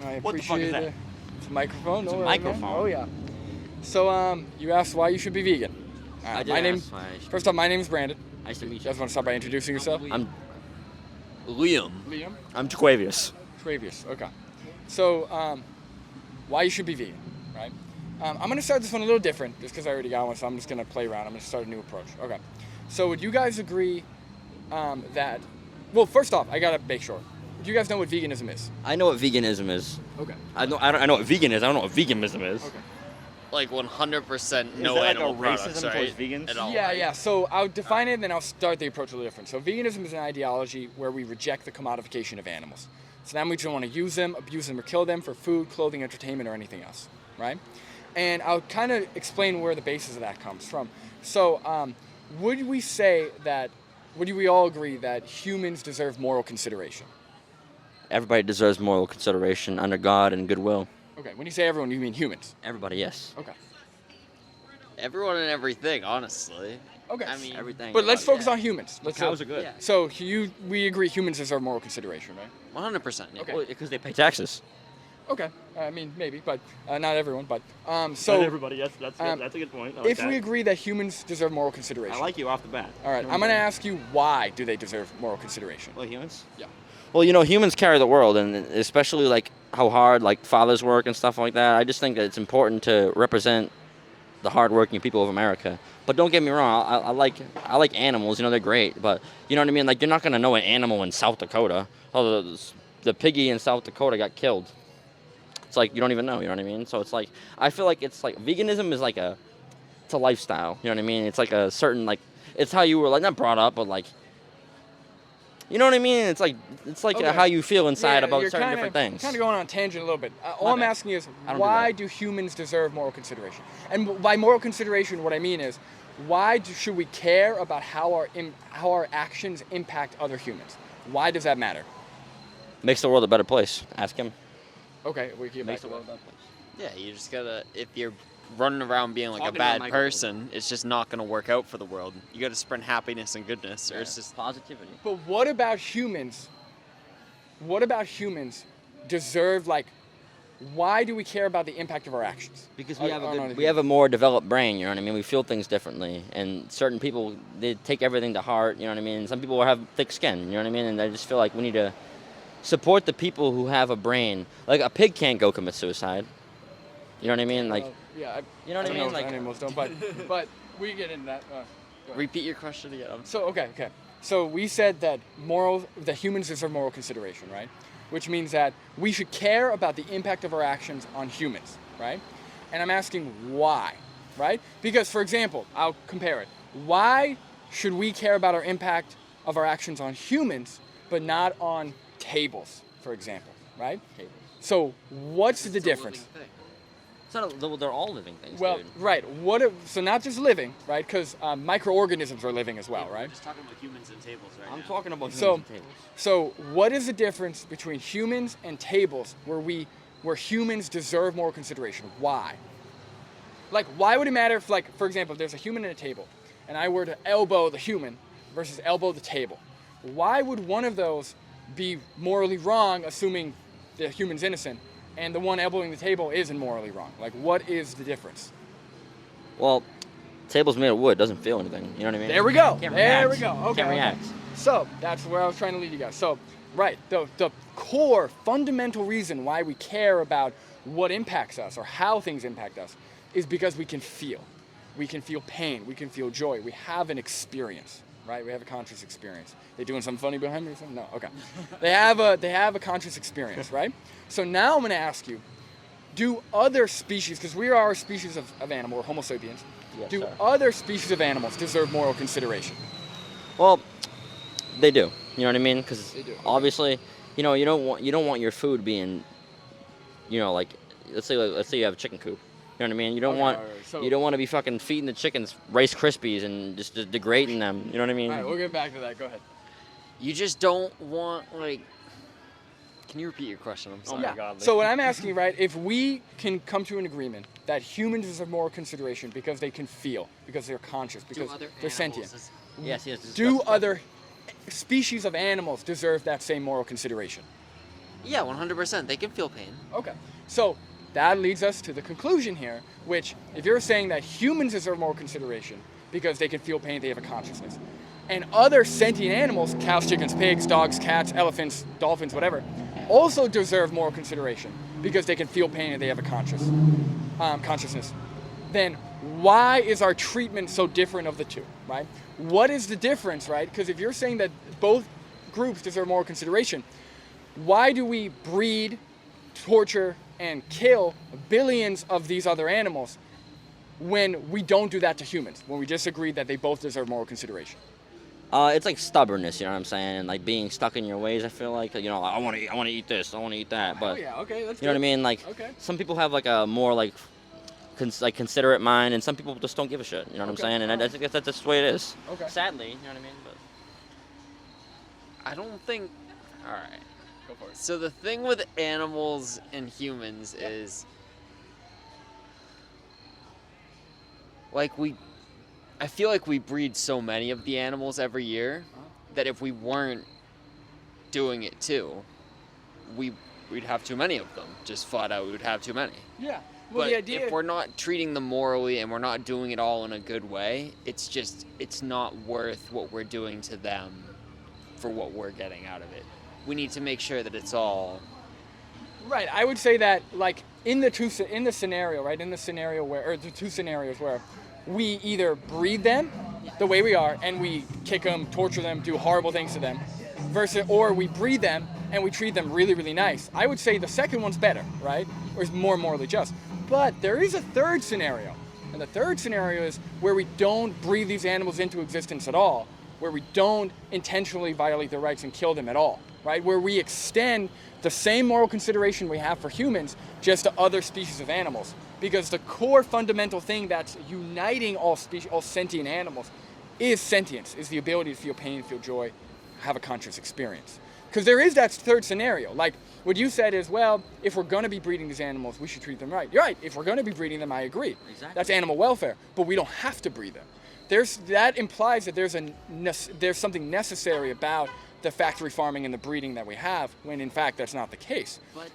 I What the fuck is appreciate that? it. It's a microphone. It's a no, microphone. Oh yeah. So you asked why you should be vegan. I did my name. ask why I should First off, my name is Brandon. Nice to meet You you. guys want to start by introducing yourself? I'm Liam. Liam. I'm Jaquavius. Travius. Okay. So why you should be vegan, right? I'm going to start this one a little different, just because I already got one. So I'm just going to play around. I'm going to start a new approach. Okay. So would you guys agree that? Well, first off, I gotta make sure. Do you guys know what veganism is? I know what veganism is. Okay. I know what vegan is. I don't know what veganism is. Okay. Like 100% no that like animal a products, racism right? towards vegans? At all, Yeah, right? yeah. So I'll define it, and then I'll start the approach a little different. So veganism is an ideology where we reject the commodification of animals. So that means we don't want to use them, abuse them, or kill them for food, clothing, entertainment, or anything else, right? And I'll kind of explain where the basis of that comes from. So would we all agree that humans deserve moral consideration? Everybody deserves moral consideration under God and goodwill. Okay, when you say everyone, you mean humans. Everybody, yes. Okay. Everyone and everything, honestly. Okay. I mean, Everything. But let's focus on humans. Cows are good. Yeah. So we agree humans deserve moral consideration, right? 100%. Yeah. Okay. Because they pay taxes. Okay. I mean, maybe, but not everyone. But so Not everybody. That's a good point. I like if we that. agree that humans deserve moral consideration, I like you off the bat. all right, I'm going to ask you why do they deserve moral consideration? Well, humans. Yeah. Well, humans carry the world, and especially like how hard like fathers work and stuff like that. I just think that it's important to represent the hardworking people of America. But don't get me wrong, I like animals. They're great. But you know what I mean? Like you're not gonna know an animal in South Dakota. Oh, the piggy in South Dakota got killed. It's like you don't even know. You know what I mean? So it's like I feel like it's like veganism is like it's a lifestyle. You know what I mean? It's like a certain like it's how you were like not brought up, but like. You know what I mean? It's like Okay. how you feel inside Yeah, about you're certain kinda, different things. Kind of going on a tangent a little bit. All My I'm bad. asking is I don't do why that. do humans deserve moral consideration? And by moral consideration, what I mean is why should we care about how our actions impact other humans? Why does that matter? Makes the world a better place. Ask him. Okay, we can get back Makes to the world a that. better place. Yeah, you just gotta, if you're running around being like Talking a to a bad microphone. person, it's just not gonna work out for the world. You gotta spread happiness and goodness, or it's just, Positivity. But what about humans? What about humans deserve why do we care about the impact of our actions? Because On we have a more developed brain, you know what I mean? We feel things differently. And certain people, they take everything to heart, you know what I mean? Some people have thick skin, you know what I mean? And I just feel like we need to support the people who have a brain. Like a pig can't go commit suicide. You know what I mean? Like, yeah, you know what I don't mean? if Like, animals don't, but we get into that. Go ahead. repeat your question again. So okay. So we said that humans deserve moral consideration, right? Which means that we should care about the impact of our actions on humans, right? And I'm asking why, right? Because, for example, I'll compare it. Why should we care about our impact of our actions on humans, but not on tables, for example, right? Tables. So what's the difference? It's not they're all living things, Well, dude. right. So not just living, right? Because microorganisms are living as well, right? Just talking about humans and tables right I'm talking about humans So- and tables. So what is the difference between humans and tables where humans deserve more consideration? Why? Like, why would it matter if, like, for example, if there's a human and a table, and I were to elbow the human versus elbow the table? Why would one of those be morally wrong, assuming the human's innocent, and the one elbowing the table isn't morally wrong? Like, what is the difference? Well, table's made of wood, doesn't feel anything. You know what I mean? There we go. Can't There react. we go. Okay. Can't react. So that's where I was trying to lead you guys. So, right, the core, fundamental reason why we care about what impacts us or how things impact us is because we can feel. We can feel pain. We can feel joy. We have an experience, right? We have a conscious experience. They doing something funny behind me or something? No. Okay. They have a conscious experience, right? So now I'm going to ask you, do other species, because we are a species of animal, or Homo sapiens, Yes, do sir. other species of animals deserve moral consideration? Well, they do. You know what I mean? Because They do, okay. obviously, you don't want your food being, like let's say you have a chicken coop. You know what I mean? You don't Okay, want alright, so- you don't want to be fucking feeding the chickens Rice Krispies and just degrading them. You know what I mean? All right, we'll get back to that. Go ahead. You just don't want, like, can you repeat your question? I'm sorry. Yeah. God, So what I'm asking, right, if we can come to an agreement that humans deserve moral consideration because they can feel, because they're conscious, because they're sentient, Yes. do other species of animals deserve that same moral consideration? Yeah, 100%. They can feel pain. Okay. So that leads us to the conclusion here, which if you're saying that humans deserve more consideration because they can feel pain, they have a consciousness, and other sentient animals, cows, chickens, pigs, dogs, cats, elephants, dolphins, whatever, also deserve more consideration because they can feel pain and they have a consciousness, then why is our treatment so different of the two, right? What is the difference, right? Because if you're saying that both groups deserve more consideration, why do we breed, torture, and kill billions of these other animals when we don't do that to humans, when we just agree that they both deserve more consideration? It's like stubbornness, you know what I'm saying, and like being stuck in your ways. I feel like, you know, I want to eat this, I want to eat that, but yeah, okay, that's you know what I mean. Like, some people have like a more like considerate mind, and some people just don't give a shit. You know what I'm saying? And I think that's just the way it is. Okay. Sadly, you know what I mean. But I don't think. All right. Go for it. So the thing with animals and humans is, like, I feel like we breed so many of the animals every year that if we weren't doing it too, we'd have too many of them. Just flat out, we would have too many. Yeah. Well, But the idea. if we're not treating them morally and we're not doing it all in a good way, it's not worth what we're doing to them for what we're getting out of it. We need to make sure that it's all. Right. I would say that, like, in the scenario where, or the two scenarios where we either breed them the way we are and we kick them, torture them, do horrible things to them, or we breed them and we treat them really, really nice. I would say the second one's better, right? Or is more morally just. But there is a third scenario. And the third scenario is where we don't breed these animals into existence at all, where we don't intentionally violate their rights and kill them at all, right? Where we extend the same moral consideration we have for humans just to other species of animals. Because the core fundamental thing that's uniting all sentient animals is sentience, is the ability to feel pain, feel joy, have a conscious experience. Because there is that third scenario. Like, what you said is, well, if we're going to be breeding these animals, we should treat them right. You're right. If we're going to be breeding them, I agree. Exactly. That's animal welfare. But we don't have to breed them. That implies that there's something necessary about the factory farming and the breeding that we have, when in fact that's not the case. But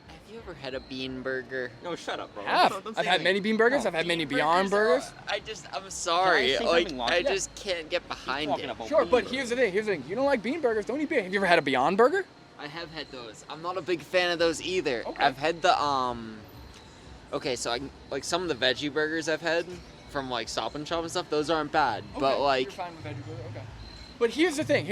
have you ever had a bean burger? no, shut up, bro. I've had many bean burgers. I've had many Beyond burgers. I'm sorry. say Like, something, I Lon? just can't get behind talking it. about Sure, bean but burgers. here's the thing. You don't like bean burgers, don't eat bean. Have you ever had a Beyond burger? I have had those. I'm not a big fan of those either. Okay. I've had the Okay, so like some of the veggie burgers I've had from like Stop and Shop and stuff. Those aren't bad, but Okay, like you're fine with veggie burger, okay. But here's the thing.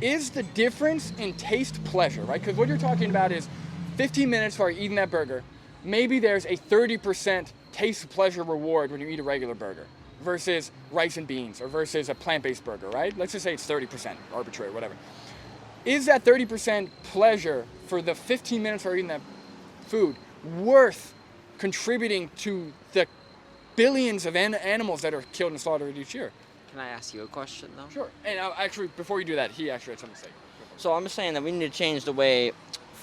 Is the difference in taste pleasure, right? Because what you're talking about is 15 minutes before eating that burger, maybe there's a 30% taste pleasure reward when you eat a regular burger versus rice and beans or versus a plant-based burger, right? Let's just say it's 30%, arbitrary, whatever. Is that 30% pleasure for the 15 minutes before eating that food worth contributing to the billions of animals that are killed and slaughtered each year? Can I ask you a question though? Sure. And actually, before you do that, he actually had something to say. So I'm saying that we need to change the way,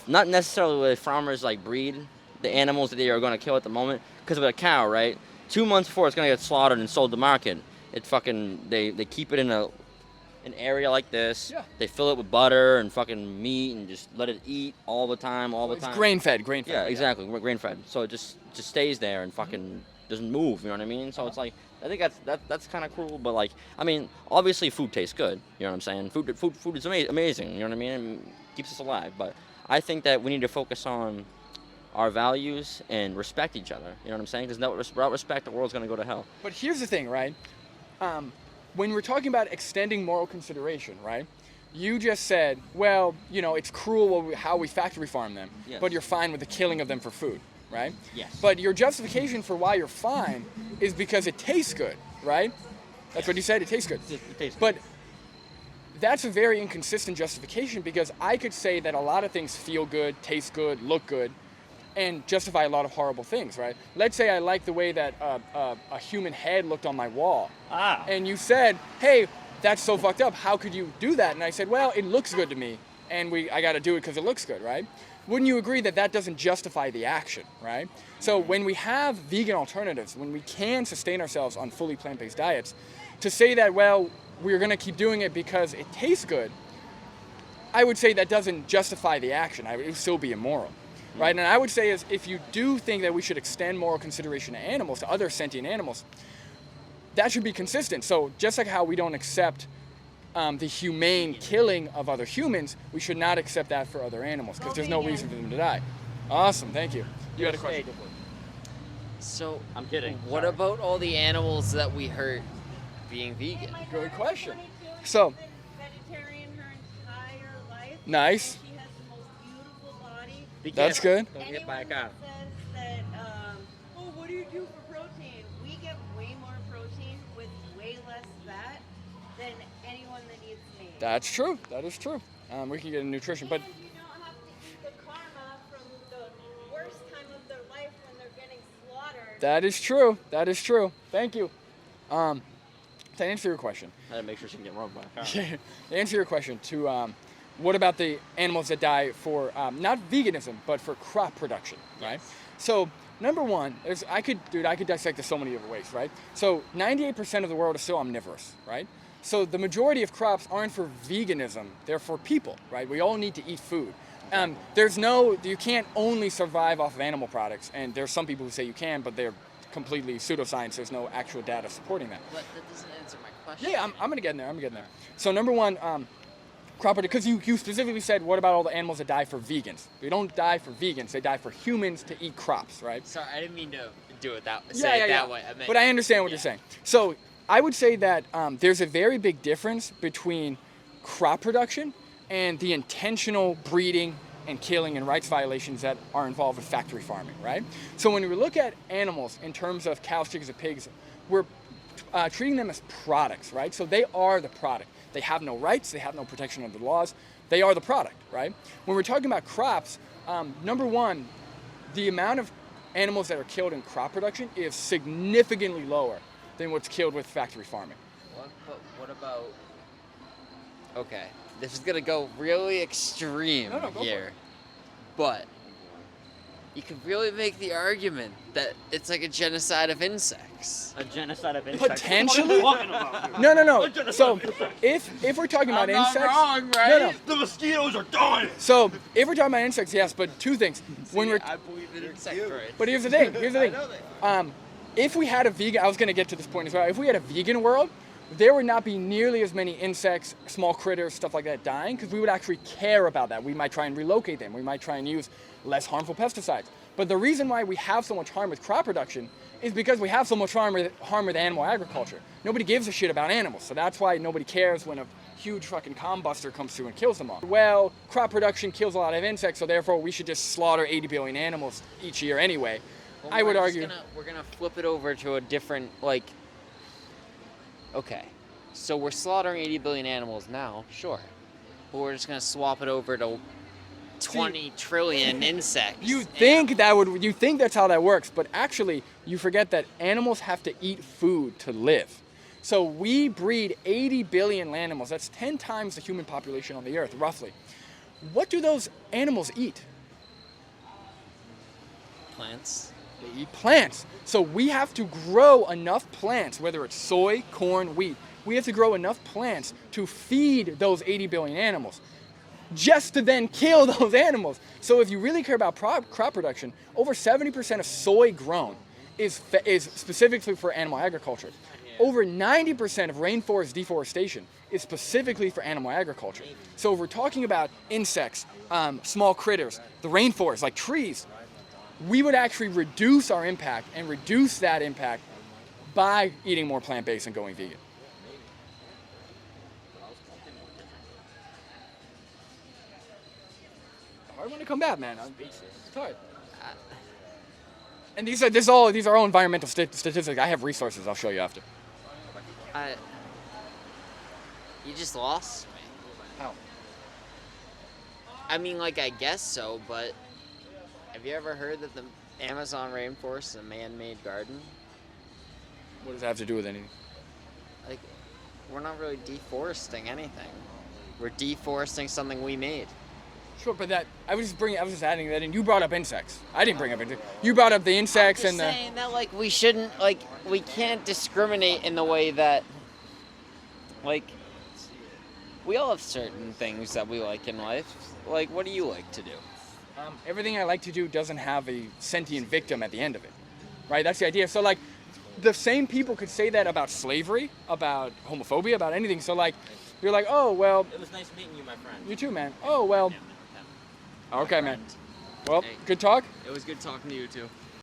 not necessarily the way farmers like breed the animals that they are going to kill at the moment. Because with a cow, right? 2 months before it's going to get slaughtered and sold to market, it fucking they keep it in an area like this. Yeah. They fill it with butter and fucking meat and just let it eat all the time. It's grain-fed. Yeah, exactly. We're grain-fed. So it just stays there and fucking doesn't move. You know what I mean? So it's like, I think that's kind of cruel. But like, I mean, obviously food tastes good. You know what I'm saying? Food is amazing. You know what I mean? And keeps us alive. But I think that we need to focus on our values and respect each other. You know what I'm saying? Because without respect, the world's gonna go to hell. But here's the thing, right? When we're talking about extending moral consideration, right? You just said, well, you know, it's cruel how we factory farm them, Yes. but you're fine with the killing of them for food, right? Yes. But your justification for why you're fine is because it tastes good, right? That's what you said, it tastes good. It tastes good. But that's a very inconsistent justification, because I could say that a lot of things feel good, taste good, look good, and justify a lot of horrible things, right? Let's say I like the way that a human head looked on my wall. And you said, hey, that's so fucked up. How could you do that? And I said, well, it looks good to me, and I got to do it because it looks good, right? Wouldn't you agree that that doesn't justify the action, right? So when we have vegan alternatives, when we can sustain ourselves on fully plant-based diets, to say that, well, we're going to keep doing it because it tastes good, I would say that doesn't justify the action. It would still be immoral, right? And I would say is if you do think that we should extend moral consideration to animals, to other sentient animals, that should be consistent. So just like how we don't accept the humane killing of other humans, we should not accept that for other animals because there's no reason for them to die. Awesome, thank you. You had a question. So I'm kidding. What Sorry. about all the animals that we hurt being vegan? Good question. So, vegetarian her entire life. nice. She has the most beautiful body. Be That's careful. good. Don't get by a Anyone car. that says that, oh, what do you do for protein? We get way more protein with way less fat than anyone that eats meat. That's true. That is true. We can get a nutrition, but And you don't have to eat the karma from the worst time of their life when they're getting slaughtered. that is true. That is true. Thank you. To answer your question, I had to make sure she can get run by a car. to answer your question, what about the animals that die for not veganism but for crop production, right? So number one, I could dissect this so many different ways, right? So 98% of the world is still omnivorous, right? So the majority of crops aren't for veganism; they're for people, right? We all need to eat food. You can't only survive off of animal products, and there's some people who say you can, but they're completely pseudoscience. There's no actual data supporting that. But that doesn't answer my question. Yeah, I'm gonna get in there. So number one, crop because you specifically said, what about all the animals that die for vegans? They don't die for vegans; they die for humans to eat crops, right? Sorry, I didn't mean to do it that way. I meant, But I understand what you're saying. So I would say that there's a very big difference between crop production and the intentional breeding and killing and rights violations that are involved with factory farming, right? So when we look at animals in terms of cows, chickens, and pigs, we're treating them as products, right? So they are the product. They have no rights. They have no protection under the laws. They are the product, right? When we're talking about crops, number one, the amount of animals that are killed in crop production is significantly lower than what's killed with factory farming. What about? Okay, this is gonna go really extreme No, go for here, it. but you could really make the argument that it's like a genocide of insects. A genocide of insects. Potentially? What are you talking about, dude? No. A genocide So of insects. if we're talking about I'm not insects, wrong, right? no. The mosquitoes are dying. So if we're talking about insects, yes, but two things. I believe in insect rights. But here's the thing. If we had a vegan, I was going to get to this point as well. If we had a vegan world, there would not be nearly as many insects, small critters, stuff like that dying, because we would actually care about that. We might try and relocate them. We might try and use less harmful pesticides. But the reason why we have so much harm with crop production is because we have so much harm with animal agriculture. Nobody gives a shit about animals, so that's why nobody cares when a huge fucking combuster comes through and kills them all. Well, crop production kills a lot of insects, so therefore we should just slaughter 80 billion animals each year anyway. Well, I would we're argue. we're gonna flip it over to a different Okay, so we're slaughtering 80 billion animals now, sure, but we're just gonna swap it over to 20 trillion insects. You think that's how that works, but actually you forget that animals have to eat food to live. So we breed 80 billion animals. That's 10 times the human population on the earth, roughly. What do those animals eat? Plants. They eat plants. So we have to grow enough plants, whether it's soy, corn, wheat. We have to grow enough plants to feed those 80 billion animals, just to then kill those animals. So if you really care about crop production, over 70% of soy grown is specifically for animal agriculture. Over 90% of rainforest deforestation is specifically for animal agriculture. So if we're talking about insects, small critters, the rainforest, like trees, we would actually reduce our impact and reduce that impact by eating more plant-based and going vegan. I want to come back, man. It's hard. And these are all environmental statistics. I have resources. I'll show you after. You just lost me. How? I mean, I guess so, but have you ever heard that the Amazon rainforest is a man-made garden? What does that have to do with anything? We're not really deforesting anything. We're deforesting something we made. Sure, but I was just adding that in. You brought up insects. I didn't bring up insects. You brought up the insects I'm just and saying that we shouldn't we can't discriminate in the way that we all have certain things that we like in life. Like, what do you like to do? Everything I like to do doesn't have a sentient victim at the end of it, right? That's the idea. So like, the same people could say that about slavery, about homophobia, about anything. So like, you're like, oh well. It was nice meeting you, my friend. You too, man. Oh well. Okay, man. Friend. Well, Hey. good talk. It was good talking to you too.